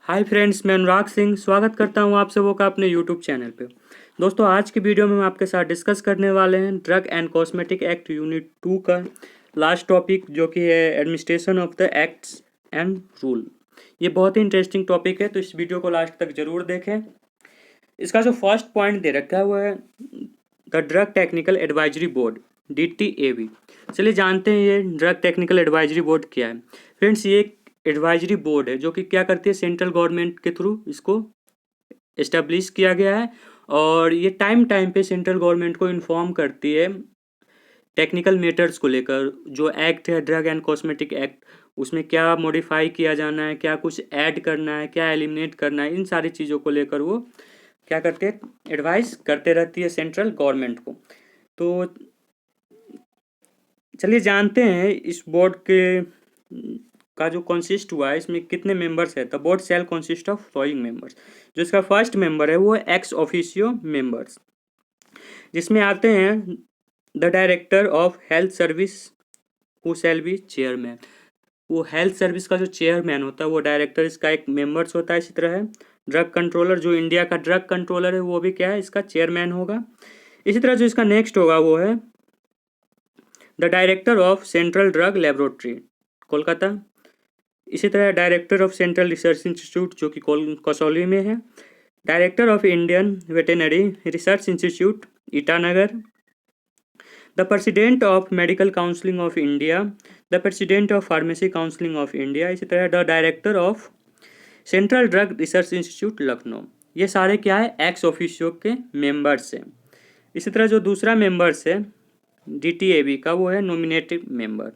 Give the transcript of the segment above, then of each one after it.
Hi friends, मैं अनुराग सिंह स्वागत करता हूं आप सबों का अपने यूट्यूब चैनल पे। दोस्तों, आज की वीडियो में हम आपके साथ डिस्कस करने वाले हैं drug and cosmetic act unit 2 का लास्ट टॉपिक, जो कि है administration of the acts and rule. ये बहुत ही इंटरेस्टिंग टॉपिक है, तो इस वीडियो को लास्ट तक जरूर देखें। इसका जो फर्स्ट पॉइंट दे रखा है वो है the drug technical advisory board, DTAB। चलिए जानते हैं ये ड्रग टेक्निकल एडवाइजरी बोर्ड क्या है। फ्रेंड्स, ये एक एडवाइजरी बोर्ड है जो कि क्या करती है, सेंट्रल गवर्नमेंट के थ्रू इसको इस्टेब्लिश किया गया है, और ये टाइम टाइम पे सेंट्रल गवर्नमेंट को इन्फॉर्म करती है टेक्निकल मैटर्स को लेकर। जो एक्ट है ड्रग एंड कॉस्मेटिक एक्ट, उसमें क्या मॉडिफाई किया जाना है, क्या कुछ ऐड करना है, क्या एलिमिनेट करना है, इन सारी चीज़ों को लेकर वो क्या करते हैं, एडवाइस करते रहती है सेंट्रल गवर्नमेंट को। तो चलिए जानते हैं इस बोर्ड के का जो कंसिस्ट हुआ है, इसमें कितने मेंबर्स है। The board shell consist of following members. जो इसका फर्स्ट मेंबर है वो एक्स ऑफिशियो मेंबर्स, जिसमें आते हैं the director of health service who shall be chairman. वो हेल्थ सर्विस का जो चेयरमैन होता है वो डायरेक्टर इसका एक मेंबर्स होता है। इसी तरह है ड्रग कंट्रोलर, जो इंडिया का ड्रग कंट्रोलर है वो भी क्या है, इसका चेयरमैन होगा। इसी तरह जो इसका नेक्स्ट होगा वो है the director of central drug laboratory, Kolkata. इसी तरह director of central research institute, जो कि कसौली में है। Director of Indian veterinary research institute, Itanagar. The president of medical counselling of India, the president of pharmacy counselling of India. इसी तरह the director of central drug research institute, Lucknow. ये सारे क्या है, एक्स ऑफिशियो के मेंबर्स हैं। इसी तरह जो दूसरा मेंबर्स है DTAB का, वो है नॉमिनेटिव मेंबर,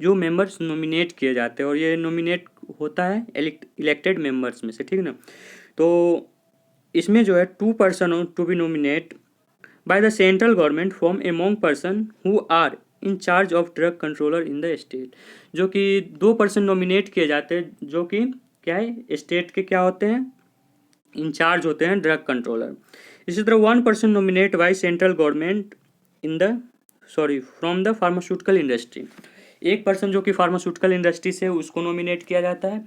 जो मेंबर्स नॉमिनेट किए जाते हैं, और ये नॉमिनेट होता है इलेक्टेड मेंबर्स में से, ठीक ना। तो इसमें जो है 2 person to be nominate by the central government from among person who are in charge of drug controller in the state. जो कि 2 पर्सन नॉमिनेट किए जाते हैं, जो कि क्या है, स्टेट के क्या होते हैं, इंचार्ज होते हैं ड्रग कंट्रोलर। इसी तरह 1 person nominate by central government in the from the pharmaceutical industry. 1 person जो कि फार्मास्यूटिकल इंडस्ट्री से, उसको नॉमिनेट किया जाता है।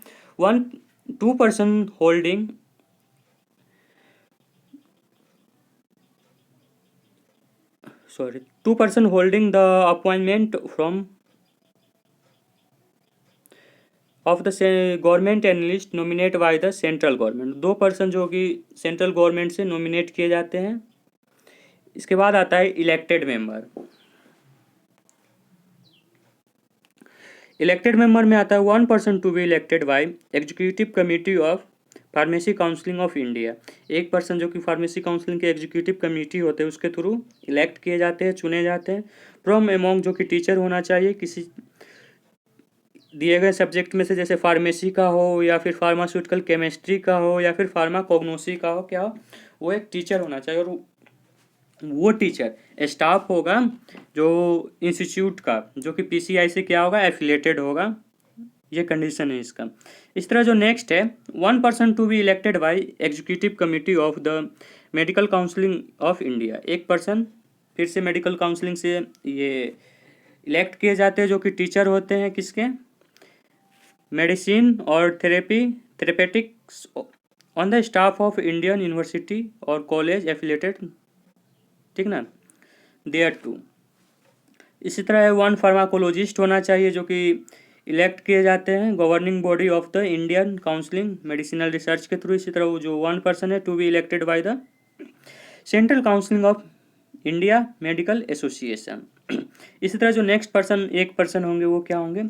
2 person holding the appointment from of the government analyst nominate by the central government. 2 person जो कि सेंट्रल गवर्नमेंट से नॉमिनेट किए जाते हैं। इसके बाद आता है इलेक्टेड मेंबर। इलेक्टेड मेंबर में आता है 1 person to be elected by executive committee of pharmacy counselling of India. 1 person जो कि फार्मेसी काउंसिलिंग के एग्जीक्यूटिव कमेटी होते हैं उसके थ्रू इलेक्ट किए जाते हैं, चुने जाते हैं। फ्रॉम एमोंग, जो कि टीचर होना चाहिए किसी दिए गए सब्जेक्ट में से, जैसे फार्मेसी का हो, या फिर फार्मास्यूटिकल केमिस्ट्री का हो, या फिर फार्माकोग्नोसी का हो, क्या हो, वो एक टीचर होना चाहिए। और वो टीचर स्टाफ होगा जो इंस्टीट्यूट का, जो कि PCI से क्या होगा, एफिलेटेड होगा। ये कंडीशन है इसका। इस तरह जो नेक्स्ट है 1 person to be elected by executive committee of the medical counselling of India. 1 person फिर से मेडिकल काउंसिलिंग से ये इलेक्ट किए जाते हैं, जो कि टीचर होते हैं किसके, मेडिसिन और therapeutics on the staff of Indian university और कॉलेज एफिलेटेड, ठीक ना, देयर टू। इसी तरह 1 फार्माकोलॉजिस्ट होना चाहिए, जो कि इलेक्ट किए जाते हैं governing body of the Indian counselling medicinal research के थ्रू। इसी तरह वो जो 1 पर्सन है to be elected by the central counselling of India medical association. इसी तरह जो नेक्स्ट पर्सन 1 पर्सन होंगे वो क्या होंगे,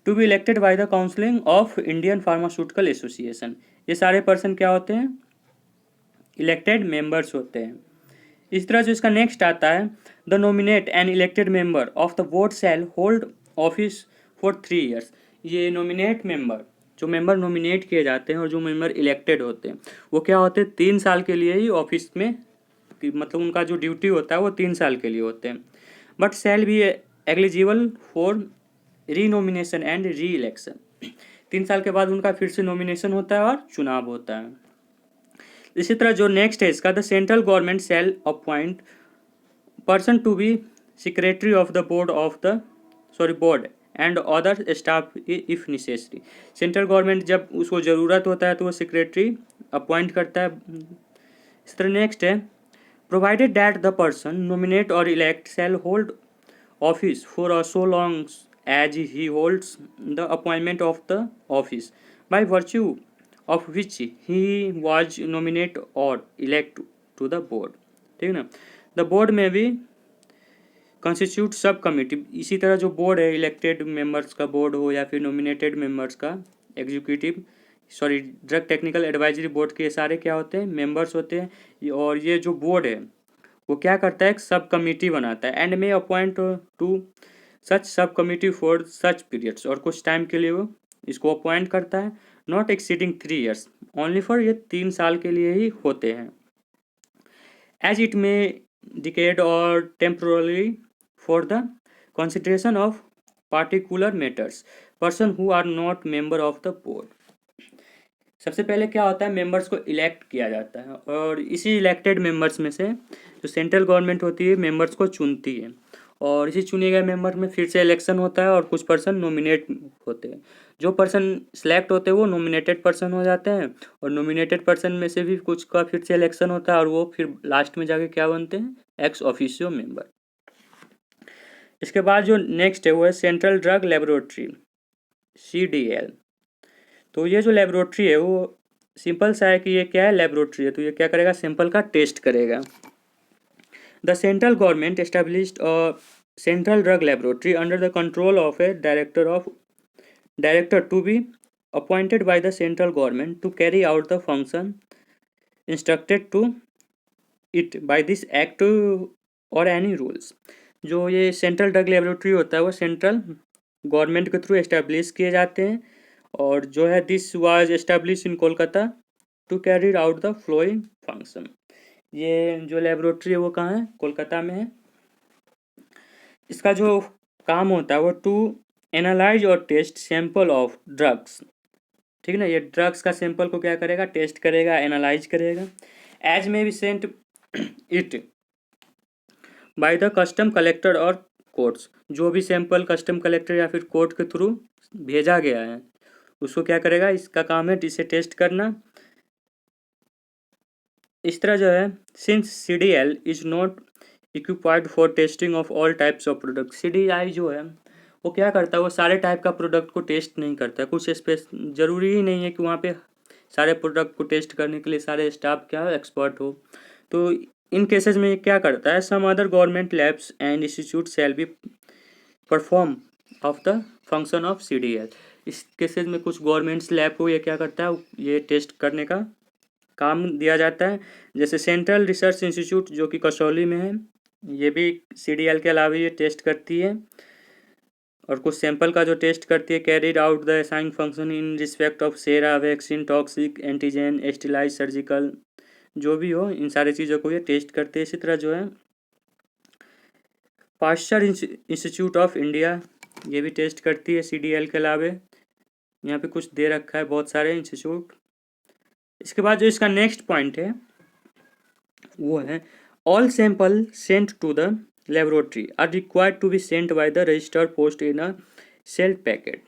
to be elected by the counselling of Indian pharmaceutical association. ये सारे पर्सन क्या होते हैं, इलेक्टेड मेंबर्स होते हैं। इस तरह जो इसका नेक्स्ट आता है the nominate and elected member of the board shall hold office for 3 years. ये नॉमिनेट मेंबर, जो मेंबर नॉमिनेट किए जाते हैं और जो मेंबर इलेक्टेड होते हैं, वो क्या होते हैं, 3 साल के लिए ही ऑफिस में, मतलब उनका जो ड्यूटी होता है वो 3 साल के लिए होते हैं। But shall be eligible for renomination and reelection. 3 साल के बाद उनका फिर से नॉमिनेशन होता है और चुनाव होता है। इसी तरह जो नेक्स्ट है इसका, the central government shall appoint person to be secretary of the board and other staff if necessary. Central government जब उसको ज़रूरत होता है तो वो सेक्रेटरी अपॉइंट करता है। इस तरह नेक्स्ट है, provided that the person nominate or elect shall hold office for so long as he holds the appointment of the office by virtue of which he was nominated or elected to the board। ठीक है ना। The board में भी constitute सब committee. इसी तरह जो board है, इलेक्टेड मेंबर्स का बोर्ड हो या फिर नॉमिनेटेड मेंबर्स का executive sorry drug technical advisory board के सारे क्या होते हैं, मेंबर्स होते हैं। और ये जो बोर्ड है वो क्या करता है, एक सब कमिटी बनाता है and may appoint to such sub committee for such periods. और कुछ टाइम के लिए वो इसको अपॉइंट करता है, not exceeding 3 years, only for ये 3 साल के लिए ही होते हैं। एज इट मे डिकेड और temporally for the consideration of particular matters person who are not member of the board. सबसे पहले क्या होता है, मेंबर्स को इलेक्ट किया जाता है और इसी इलेक्टेड मेंबर्स में से जो सेंट्रल गवर्नमेंट होती है मेंबर्स को चुनती है और इसी चुने गए मेंबर में फिर से इलेक्शन होता है और कुछ पर्सन नॉमिनेट होते हैं। जो पर्सन सेलेक्ट होते हैं वो नॉमिनेटेड पर्सन हो जाते हैं और नॉमिनेटेड पर्सन में से भी कुछ का फिर से इलेक्शन होता है और वो फिर लास्ट में जाके क्या बनते हैं, एक्स ऑफिशियो मेंबर। इसके बाद जो नेक्स्ट है वो है सेंट्रल ड्रग लेबोरेटरी CDL। तो ये जो लेबोरेटरी है वो सिंपल सा है कि ये क्या है, लेबोरेटरी है, तो ये क्या करेगा, सैंपल का टेस्ट करेगा। The central government established a central drug laboratory under the control of a director to be appointed by the central government to carry out the function instructed to it by this act और any rules. जो ये central drug laboratory होता है वो central government के through establish किए जाते हैं और जो है this was establish in Kolkata to carry out the following function. ये जो लेबोरेटरी है वो कहाँ है, कोलकाता में है। इसका जो काम होता है वो टू एनालाइज और टेस्ट सैंपल ऑफ ड्रग्स। ठीक है ना, ये ड्रग्स का सैंपल को क्या करेगा, टेस्ट करेगा, एनालाइज करेगा। एज में be sent it by the custom collector और कोर्ट्स। जो भी सैंपल कस्टम कलेक्टर या फिर कोर्ट के थ्रू भेजा गया है उसको क्या करेगा, इसका काम है इसे टेस्ट करना। इस तरह जो है since CDL is not equipped for testing of all types of product. CDI जो है वो क्या करता है, वो सारे टाइप का प्रोडक्ट को टेस्ट नहीं करता है। कुछ ज़रूरी ही नहीं है कि वहाँ पे सारे प्रोडक्ट को टेस्ट करने के लिए सारे स्टाफ क्या एक्सपर्ट हो। तो इन केसेस में ये क्या करता है, some other government labs and institute shall be perform of the function of CDL। इस केसेस में कुछ गवर्नमेंट्स लैब को ये क्या करता है, ये टेस्ट करने का काम दिया जाता है। जैसे सेंट्रल रिसर्च इंस्टीट्यूट जो कि कसौली में है, ये भी CDL के अलावा ये टेस्ट करती है और कुछ सैंपल का जो टेस्ट करती है, carried out the assigned function in respect of sera, vaccine, toxic, antigen, sterilise, surgical, जो भी हो इन सारी चीज़ों को ये टेस्ट करते हैं। इसी तरह जो है पाश्चर इंस्टीट्यूट ऑफ इंडिया ये भी टेस्ट करती है CDL के अलावा। यहाँ पे कुछ दे रखा है बहुत सारे इंस्टीट्यूट। इसके बाद जो इसका नेक्स्ट पॉइंट है वो है all sample sent to the laboratory are required to be sent by the register post in a self packet.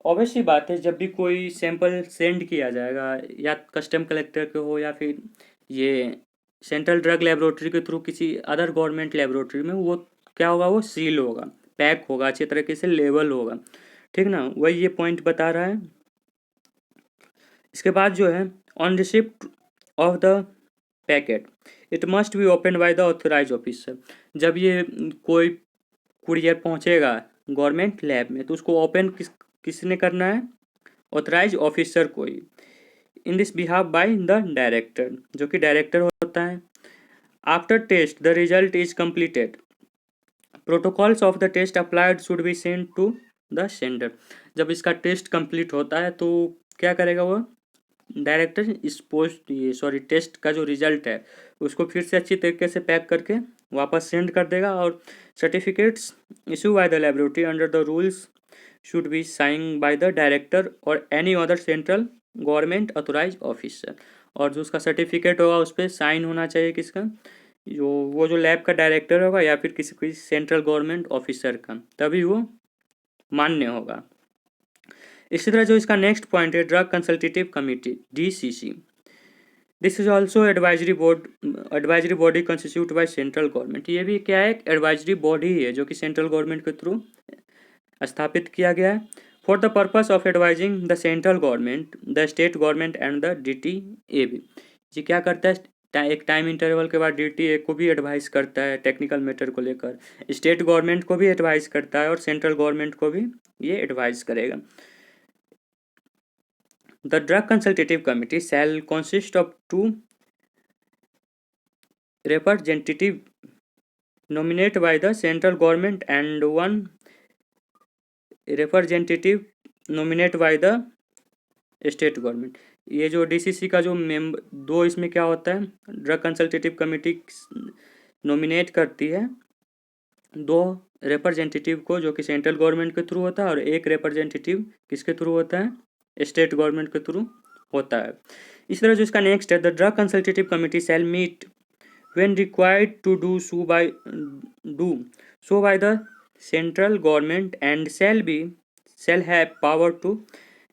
Obviously बात है, जब भी कोई सैंपल सेंड किया जाएगा या कस्टम कलेक्टर के हो या फिर ये सेंट्रल ड्रग लेबोरेटरी के थ्रू किसी अदर गवर्नमेंट लेबोरेटरी में, वो क्या होगा, वो सील होगा, पैक होगा, अच्छे तरीके से लेबल होगा। ठीक ना, वही ये पॉइंट बता रहा है। इसके बाद जो है on receipt of the packet it must be open by the authorise officer. जब ये कोई कुरियर पहुंचेगा गवर्नमेंट लैब में तो उसको ओपन किसने करना है, ऑथराइज ऑफिसर को ही। In this behalf by the director, जो कि डायरेक्टर होता है। After test the result is completed protocols of the test applied should be send to the sender. जब इसका टेस्ट कंप्लीट होता है तो क्या करेगा वो डायरेक्टर, इस पोस्ट ये सॉरी टेस्ट का जो रिजल्ट है उसको फिर से अच्छी तरीके से पैक करके वापस सेंड कर देगा और certificates issue by the laboratory under the rules should be sign by the director or any other central government authorize officer. और जो उसका सर्टिफिकेट होगा उस पर साइन होना चाहिए किसका, वो जो लैब का डायरेक्टर होगा या फिर किसी सेंट्रल गवर्नमेंट ऑफिसर का, तभी वो मान्य होगा। इसी तरह जो इसका नेक्स्ट पॉइंट है drug consultative committee DCC, this is also advisory body constitute by central government. ये भी क्या है, एक एडवाइजरी बॉडी है जो कि सेंट्रल गवर्नमेंट के थ्रू स्थापित किया गया है। For the purpose of advising the central government, the state government and the DTA भी। ये क्या करता है, एक टाइम इंटरवल के बाद DTA को भी एडवाइस करता है टेक्निकल मैटर को लेकर, स्टेट गवर्नमेंट को भी एडवाइस करता है और सेंट्रल गवर्नमेंट को भी ये एडवाइस करेगा। The drug consultative committee shall consist of 2 representatives nominated by the central government and 1 representative nominated by the state government। ये जो DCC का जो मेंबर, दो इसमें क्या होता है, ड्रग कंसल्टेटिव कमेटी नॉमिनेट करती है 2 रिप्रेजेंटेटिव को जो कि सेंट्रल गवर्नमेंट के थ्रू होता है और एक रिप्रेजेंटेटिव किसके थ्रू होता है, स्टेट गवर्नमेंट के थ्रू होता है। इस तरह जो इसका नेक्स्ट है the drug consultative committee shall meet when required to do so by the central government and shall have power to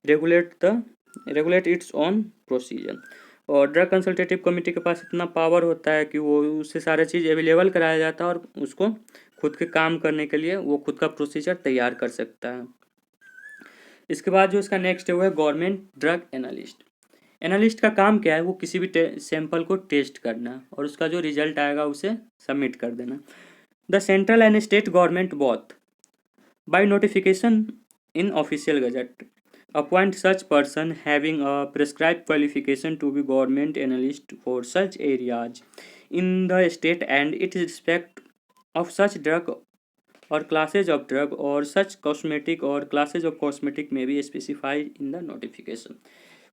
regulate its own procedure. और ड्रग कंसल्टेटिव कमेटी के पास इतना पावर होता है कि वो उससे सारा चीज़ अवेलेबल कराया जाता है और उसको खुद के काम करने के लिए वो खुद का प्रोसीजर तैयार कर सकता है। इसके बाद जो इसका नेक्स्ट है वो है गवर्नमेंट ड्रग एनालिस्ट। एनालिस्ट का काम क्या है, वो किसी भी सैंपल को टेस्ट करना और उसका जो रिजल्ट आएगा उसे सबमिट कर देना। The central and state government both by notification in official gazette appoint such person having a prescribe qualification to be government analyst for such areas in the state and it respect of such drug or classes of drug or such cosmetic or classes of cosmetic में भी specified in the notification.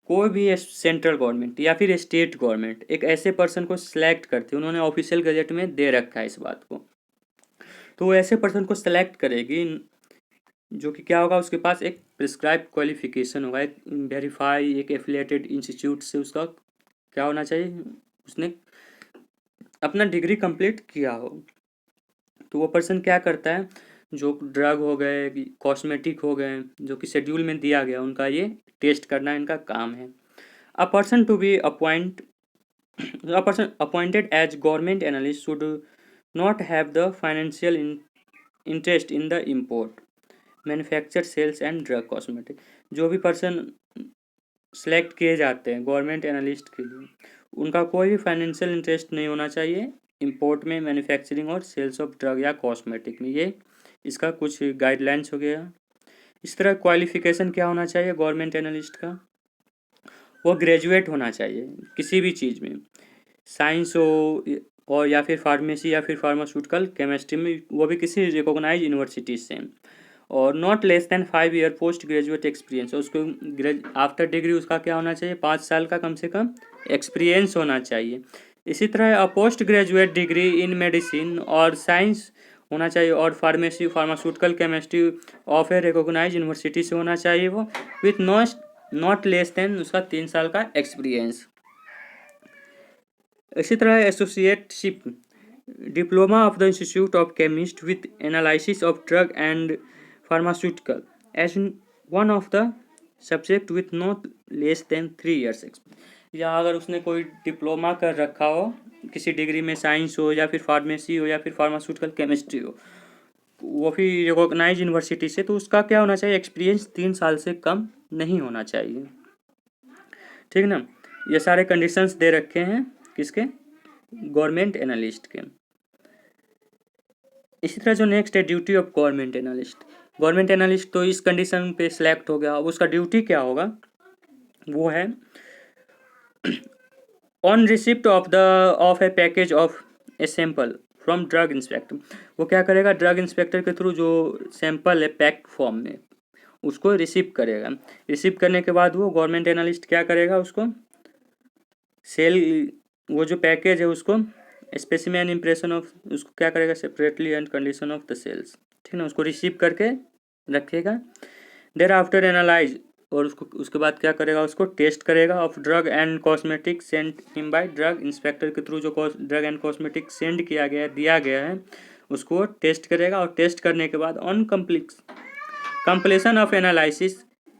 कोई भी central government या फिर state government एक ऐसे person को select करती है, उन्होंने ऑफिशियल गजट में दे रखा है इस बात को, तो वो ऐसे पर्सन को सिलेक्ट करेगी जो कि क्या होगा, उसके पास एक प्रिस्क्राइब क्वालिफिकेशन होगा, एक वेरीफाई एक एफिलिएटेड इंस्टीट्यूट से उसका क्या होना चाहिए, उसने अपना डिग्री कंप्लीट किया हो। तो वो पर्सन क्या करता है, जो ड्रग हो गए कॉस्मेटिक हो गए जो कि शेड्यूल में दिया गया उनका ये टेस्ट करना इनका काम है। A person to be appointed as government analyst should not have the financial interest in the import manufacture sales and drug cosmetic. जो भी पर्सन सेलेक्ट किए जाते हैं गवर्नमेंट एनालिस्ट के लिए, उनका कोई भी फाइनेंशियल इंटरेस्ट नहीं होना चाहिए इंपोर्ट में, मैन्युफैक्चरिंग और सेल्स ऑफ ड्रग या कॉस्मेटिक में। ये इसका कुछ गाइडलाइंस हो गया। इस तरह क्वालिफिकेशन क्या होना चाहिए गवर्नमेंट एनालिस्ट का, वो ग्रेजुएट होना चाहिए किसी भी चीज़ में, साइंस हो और या फिर फार्मेसी या फिर फार्मास्यूटिकल केमिस्ट्री में, वो भी किसी रिकॉग्नाइज यूनिवर्सिटी से, और not less then 5 year post graduate experience. उसको आफ्टर डिग्री उसका क्या होना चाहिए, 5 साल का कम से कम एक्सपीरियंस होना चाहिए। इसी तरह post graduate degree in medicine और साइंस होना चाहिए और pharmacy pharmaceutical chemistry of a recognise university से होना चाहिए वो, विथ नॉट लेस देन उसका 3 साल का एक्सपीरियंस। इसी तरह associateship diploma of the institute of chemist with analysis of drug and pharmaceutical as one of the subject with not less than 3 years experience. या अगर उसने कोई डिप्लोमा कर रखा हो किसी डिग्री में, साइंस हो या फिर फार्मेसी हो या फिर फार्मास्यूटिकल केमिस्ट्री हो, वो भी रिकॉग्नाइज यूनिवर्सिटी से, तो उसका क्या होना चाहिए, एक्सपीरियंस 3 साल से कम नहीं होना चाहिए। ठीक ना, ये सारे कंडीशंस दे रखे हैं किसके, गवर्नमेंट एनालिस्ट के। इसी तरह जो नेक्स्ट है duty of government analyst. Government analyst तो इस कंडीशन पे सिलेक्ट हो गया, अब उसका ड्यूटी क्या होगा, वो है on receipt of A package of a sample from drug inspector. वो क्या करेगा, ड्रग इंस्पेक्टर के थ्रू जो सैंपल है पैक्ड फॉर्म में उसको रिसीव करेगा। रिसीव करने के बाद वो गवर्नमेंट एनालिस्ट क्या करेगा, उसको सेल, वो जो पैकेज है उसको स्पेसिमेन इम्प्रेशन ऑफ, उसको क्या करेगा, separately and condition of the sales, ठीक ना, उसको रिसीव करके रखेगा। देयर आफ्टर एनालाइज, और उसके बाद क्या करेगा, उसको टेस्ट करेगा of drug and cosmetic send him by drug inspector के थ्रू, जो ड्रग एंड कॉस्मेटिक सेंड किया गया है दिया गया है उसको टेस्ट करेगा, और टेस्ट करने के बाद on completion of analysis,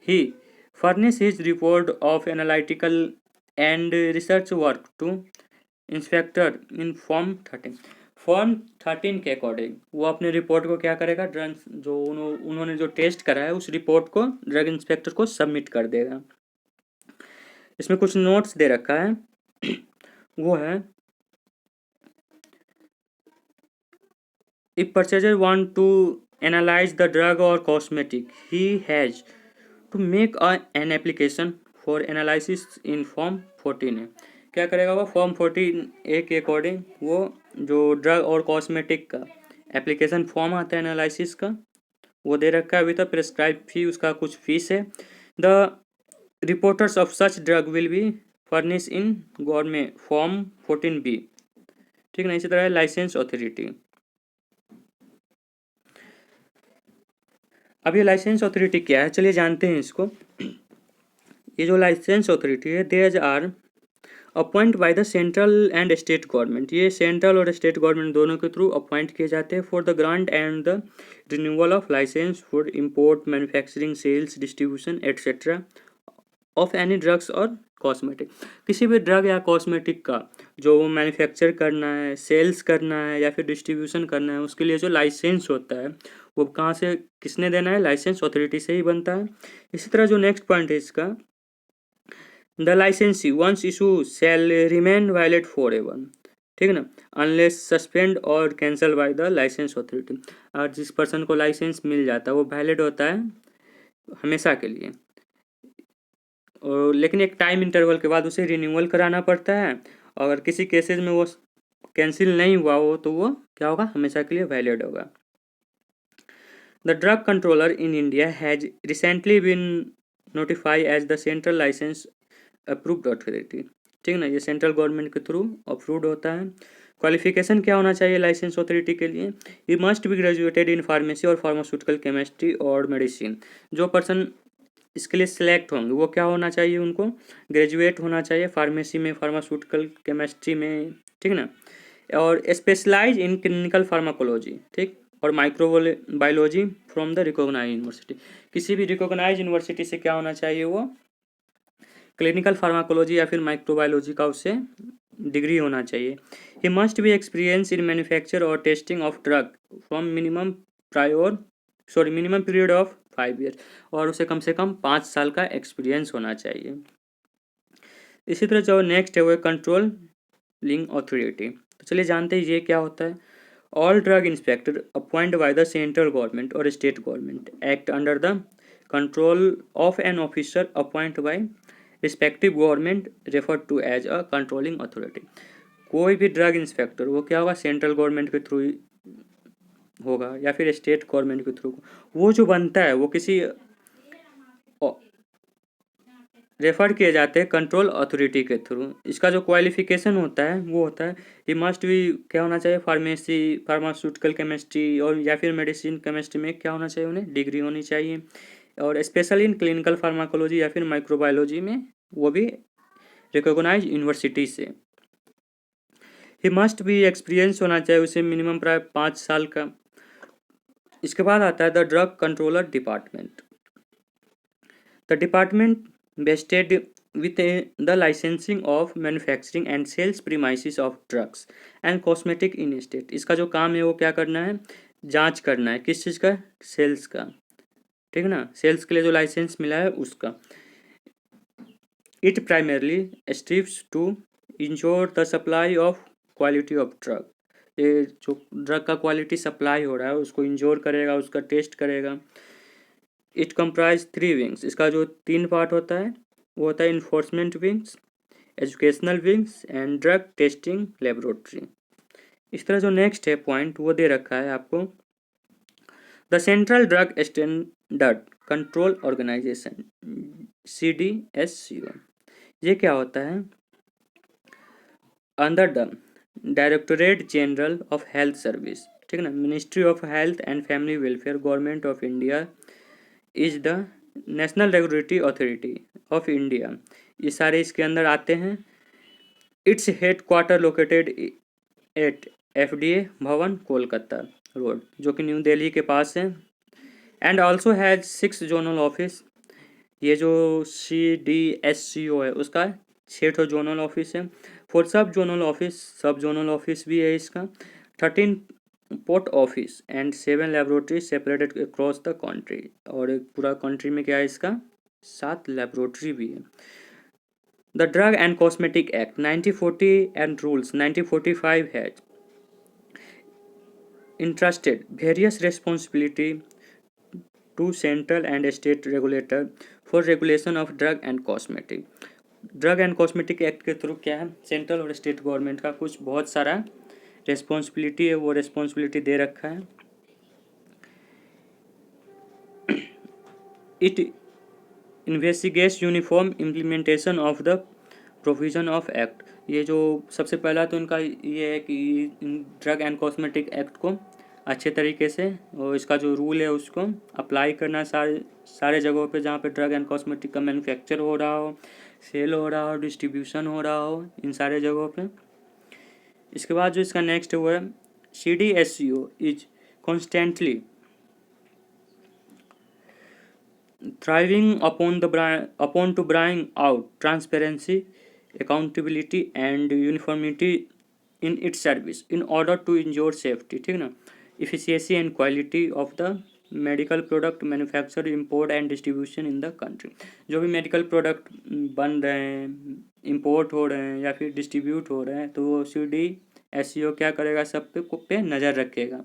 he furnish his report of analytical and research work to inspector in form 13 के अकॉर्डिंग वो अपने रिपोर्ट को क्या करेगा, ड्रग जो उन्होंने जो टेस्ट करा है उस रिपोर्ट को ड्रग इंस्पेक्टर को सबमिट कर देगा। इसमें कुछ नोट्स दे रखा है, वो है if purchaser want to analyze the drug or cosmetic he has to make an application for analysis in form 14 है। क्या करेगा वो, फॉर्म 14A के अकॉर्डिंग वो जो ड्रग और कॉस्मेटिक का एप्लीकेशन फॉर्म आता है एनालिसिस का वो दे रखा है विद प्रिस्क्राइब फी, उसका कुछ फीस है। The reporters of such drug will be furnish in government form 14B, ठीक ना। इसी तरह लाइसेंस अथॉरिटी, अब ये लाइसेंस अथॉरिटी क्या है चलिए जानते हैं इसको। ये जो लाइसेंस अथॉरिटी है they are appoint by the central and state government, ये सेंट्रल और स्टेट गवर्नमेंट दोनों के थ्रू अपॉइंट किए जाते हैं for the grant and the renewal of licence for import manufacturing sales distribution etcetera of any drugs or cosmetic. किसी भी drug या कॉस्मेटिक का जो मैन्युफैक्चर करना है, सेल्स करना है या फिर डिस्ट्रीब्यूशन करना है, उसके लिए जो लाइसेंस होता है वो कहाँ से किसने देना है, लाइसेंस अथॉरिटी से ही बनता है। इसी तरह जो नेक्स्ट पॉइंट है इसका, the licensee once issue shall remain valid for ever, ठीक है ना, unless suspend or cancel by the licence authority. और जिस पर्सन को लाइसेंस मिल जाता है वो वैलिड होता है हमेशा के लिए, और लेकिन एक टाइम इंटरवल के बाद उसे रिन्यूअल कराना पड़ता है। अगर किसी केसेस में वो कैंसिल नहीं हुआ हो तो वो क्या होगा, हमेशा के लिए वैलिड होगा। The drug controller in India has recently been notify as the central licence approved authority, ठीक ना, ये सेंट्रल गवर्नमेंट के थ्रू अप्रूव्ड होता है। क्वालिफिकेशन क्या होना चाहिए लाइसेंस अथॉरिटी के लिए, ये must be graduated in pharmacy और फार्मास्यूटिकल केमिस्ट्री और मेडिसिन। जो पर्सन इसके लिए सिलेक्ट होंगे वो क्या होना चाहिए, उनको ग्रेजुएट होना चाहिए फार्मेसी में, फार्मास्यूटिकल केमिस्ट्री में, ठीक ना, और स्पेशलाइज इन क्लिनिकल फार्माकोलॉजी, ठीक, और microbiology from the recognise university. किसी भी रिकॉग्नाइज यूनिवर्सिटी से क्या होना चाहिए, वो क्लिनिकल फार्माकोलॉजी या फिर माइक्रोबायोलॉजी का उससे डिग्री होना चाहिए। He must be experience in manufacture or testing of drug from minimum period of 5 year, और उसे कम से कम 5 साल का एक्सपीरियंस होना चाहिए। इसी तरह जो नेक्स्ट है वो कंट्रोलिंग अथॉरिटी, तो चलिए जानते हैं ये क्या होता है। All drug inspector appoint by the central government or state government act under the control of an officer appoint by respective government refer to as a controlling authority. कोई भी ड्रग इंस्पेक्टर वो क्या होगा, सेंट्रल गवर्नमेंट के through होगा या फिर state government के थ्रू, वो जो बनता है वो किसी रेफर किए जाते हैं कंट्रोल अथॉरिटी के थ्रू। इसका जो क्वालिफिकेशन होता है वो होता है ही मस्ट भी क्या होना चाहिए, फार्मेसी, फार्मास्यूटिकल केमिस्ट्री और या फिर मेडिसिन केमिस्ट्री में क्या होना चाहिए, उन्हें डिग्री होनी चाहिए, और स्पेशली इन क्लिनिकल फार्माकोलॉजी या फिर माइक्रोबायोलॉजी में वो भी रिकॉग्नाइज यूनिवर्सिटी से। ही मस्ट भी एक्सपीरियंस होना चाहिए उसे मिनिमम प्राय 5 साल का। इसके बाद आता है the drug controller department. The department vested with the licensing of manufacturing and sales premises of drugs and cosmetic in state। इसका जो काम है वो क्या करना है, जांच करना है, किस चीज़ का, सेल्स का, ठीक है ना, सेल्स के लिए जो लाइसेंस मिला है उसका। It primarily strives to ensure the supply of quality of drug, ये जो ड्रग का क्वालिटी सप्लाई हो रहा है उसको इंश्योर करेगा, उसका टेस्ट करेगा। इट कंप्राइज 3 विंग्स, इसका जो 3 पार्ट होता है वो होता है enforcement wings, educational wings and drug testing laboratory. इस तरह जो नेक्स्ट है पॉइंट वो दे रखा है आपको, the central drug standard control organisation CDSCO। ये क्या होता है, under the directorate general of health service, ठीक है ना, ministry of health and family welfare, government of India is the national regulatory authority of India. ये सारे इसके अंदर आते हैं। Its head quarter located at FDA Bhavan Kolkata road, जो कि न्यू दिल्ली के पास है। And also has 6 zonal office. ये जो CDSCO है उसका 6 ठो जोनल ऑफिस है। फॉर सब जोनल ऑफिस भी है इसका। 13 port office and 7 laboratory separated across the country. और एक पूरा कंट्री में क्या है इसका 7 लेबोरेटरी भी है। The drug and cosmetic act 1940 and rules 1945 has entrusted various responsibility to central and state regulator for regulation of drug and cosmetic। Drug and cosmetic act के थ्रू क्या है सेंट्रल और स्टेट गवर्नमेंट का कुछ बहुत सारा रिस्पॉन्सिबिलिटी है, वो रिस्पॉन्सिबिलिटी दे रखा है। It investigates uniform implementation of the provision of act. ये जो सबसे पहला तो इनका ये है कि ड्रग एंड कॉस्मेटिक एक्ट को अच्छे तरीके से और इसका जो रूल है उसको अप्लाई करना सारे सारे जगहों पे जहाँ पे ड्रग एंड कॉस्मेटिक का मैन्युफैक्चर हो रहा हो, सेल हो रहा हो, डिस्ट्रीब्यूशन हो रहा हो, इन सारे जगहों पे। इसके बाद जो इसका नेक्स्ट हुआ है CDSCO is constantly thriving upon to bring out transparency, accountability and uniformity in its service in order to ensure safety, ठीक ना, efficacy and quality of the medical product manufacture import and distribution in the country. जो भी medical product बन रहे हैं, import हो रहे हैं या फिर डिस्ट्रीब्यूट हो रहे हैं, तो वो CDSCO क्या करेगा, सब पे नज़र रखेगा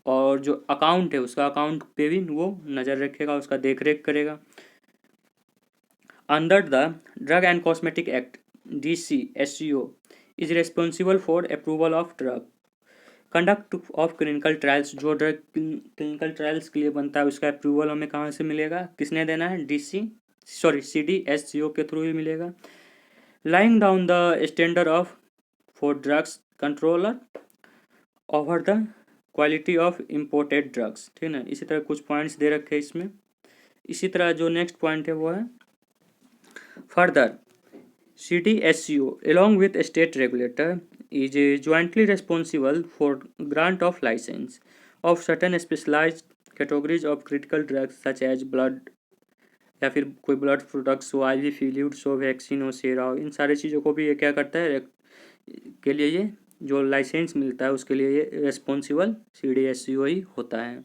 और जो अकाउंट है उसका अकाउंट पे भी वो नज़र रखेगा, उसका देख रेख करेगा। Under the drug and cosmetic act DCSCO is responsible for approval of drug, conduct of clinical trials. जो ड्रग क्लिनिकल ट्रायल्स के लिए बनता है उसका अप्रूवल हमें कहाँ से मिलेगा, किसने देना है, CDSCO के थ्रू ही मिलेगा। Lying down the standard of for drugs controller over the quality of imported drugs, ठीक है। इसी तरह कुछ पॉइंट्स दे रखे हैं इसमें। इसी तरह जो नेक्स्ट पॉइंट है वो है further CDSCO along with state regulator is jointly responsible for grant of license of certain specialized categories of critical drugs such as blood या फिर कोई ब्लड प्रोडक्ट्स हो, IV फ्लूइड्स हो, वैक्सीन हो, सेरा हो, इन सारी चीज़ों को भी ये क्या करता है के लिए ये जो लाइसेंस मिलता है उसके लिए ये रिस्पॉन्सिबल CDSCO ही होता है।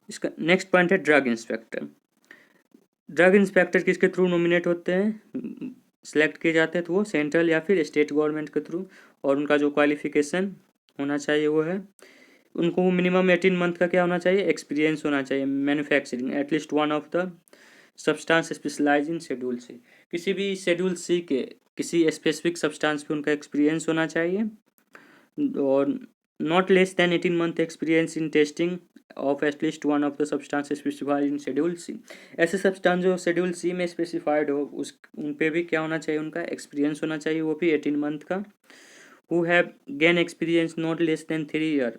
इसका नेक्स्ट पॉइंट है ड्रग इंस्पेक्टर। ड्रग इंस्पेक्टर किसके थ्रू नॉमिनेट होते हैं, सिलेक्ट किए जाते हैं, तो वो सेंट्रल या फिर स्टेट गवर्नमेंट के थ्रू। और उनका जो क्वालिफिकेशन होना चाहिए वो है उनको मिनिमम 18 मंथ का क्या होना चाहिए, एक्सपीरियंस होना चाहिए manufacturing at least one of the substance specialise in schedule C। किसी भी शेड्यूल C के किसी स्पेसिफिक सब्सटेंस पे उनका एक्सपीरियंस होना चाहिए और not less then 18 month experience in testing of at least one of the substance specified in schedule C। ऐसे सब्सटेंस जो शेड्यूल C में स्पेसिफाइड हो उस उन पे भी क्या होना चाहिए, उनका एक्सपीरियंस होना चाहिए, वो भी 18 मंथ का। Who have gain experience not less than 3 year,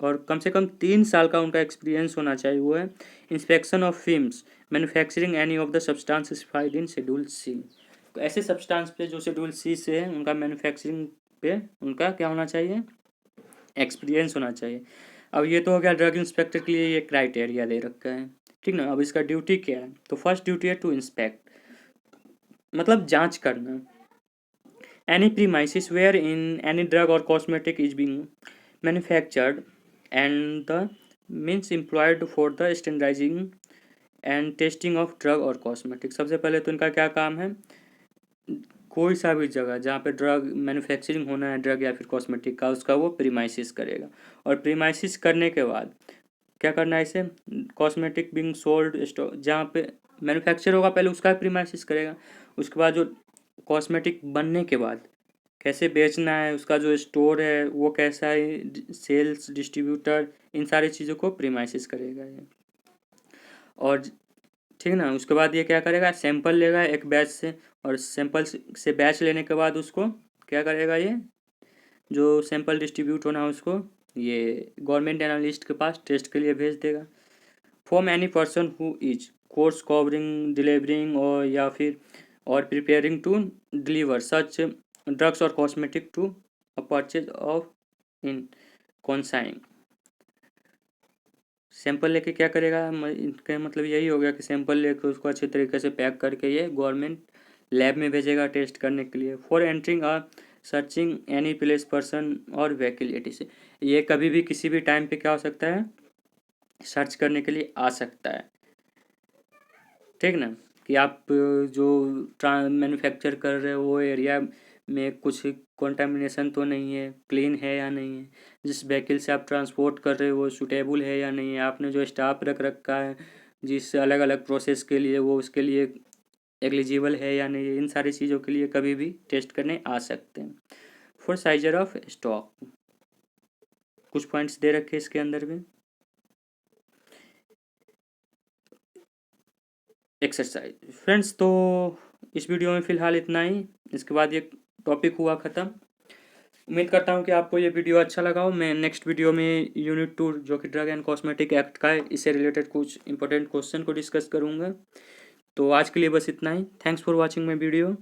और कम से कम 3 साल का उनका एक्सपीरियंस होना चाहिए, वो है inspection of films manufacturing any of the substance specified in schedule C। तो ऐसे सब्सटेंस पे जो शेड्यूल C से है उनका मैन्युफैक्चरिंग पे उनका क्या होना चाहिए, एक्सपीरियंस होना चाहिए। अब ये तो हो गया ड्रग इंस्पेक्टर के लिए ये क्राइटेरिया दे रखा है, ठीक ना। अब इसका ड्यूटी क्या है, तो फर्स्ट ड्यूटी है टू इंस्पेक्ट, मतलब जांच करना। Any premises where in any drug or cosmetic is being manufactured and the means employed for the standardizing and testing of drug or cosmetic. सबसे पहले तो इनका क्या काम है, कोई सा भी जगह जहाँ पे ड्रग मैन्युफैक्चरिंग होना है ड्रग या फिर कॉस्मेटिक का, उसका वो प्रीमाइसिस करेगा। और प्रीमाइसिस करने के बाद क्या करना है, इसे कॉस्मेटिक बिंग सोल्ड स्टोर जहाँ पे मैन्युफैक्चर होगा पहले उसका प्रीमाइसिस करेगा। उसके बाद जो कॉस्मेटिक बनने के बाद कैसे बेचना है, उसका जो स्टोर है वो कैसा है, सेल्स डिस्ट्रीब्यूटर, इन सारी चीज़ों को प्रीमाइसिस करेगा ये। और ठीक ना, उसके बाद ये क्या करेगा, सैंपल लेगा एक बैच से, और सैंपल से बैच लेने के बाद उसको क्या करेगा, ये जो सैंपल डिस्ट्रीब्यूट होना है उसको ये गवर्नमेंट एनालिस्ट के पास टेस्ट के लिए भेज देगा। From any person who is course covering delivering or या फिर or preparing to deliver such drugs or cosmetic to a purchase of in consign sample लेके क्या करेगा, इनका मतलब यही हो गया कि सैंपल लेके उसको अच्छे तरीके से पैक करके ये गवर्नमेंट लैब में भेजेगा टेस्ट करने के लिए। For entering a searching any place person or vehicle से, ये कभी भी किसी भी टाइम पे क्या हो सकता है, सर्च करने के लिए आ सकता है। ठीक ना, कि आप जो मैन्युफैक्चर कर रहे हो वो एरिया में कुछ कंटामिनेशन तो नहीं है, क्लीन है या नहीं है, जिस व्हीकल से आप ट्रांसपोर्ट कर रहे हो वो सूटेबल है या नहीं है, आपने जो स्टाफ रख रखा है जिस अलग अलग प्रोसेस के लिए वो उसके लिए एलिजिबल है या नहीं है, इन सारी चीज़ों के लिए कभी भी टेस्ट करने आ सकते हैं। फॉर साइजर ऑफ स्टॉक, कुछ पॉइंट्स दे रखे इसके अंदर भी। एक्सरसाइज फ्रेंड्स, तो इस वीडियो में फ़िलहाल इतना ही, इसके बाद ये टॉपिक हुआ ख़त्म। उम्मीद करता हूँ कि आपको ये वीडियो अच्छा लगा हो। मैं नेक्स्ट वीडियो में यूनिट 2 जो कि ड्रग एंड कॉस्मेटिक एक्ट का है, इससे रिलेटेड कुछ इंपॉर्टेंट क्वेश्चन को डिस्कस करूँगा। तो आज के लिए बस इतना ही। Thanks for watching my video.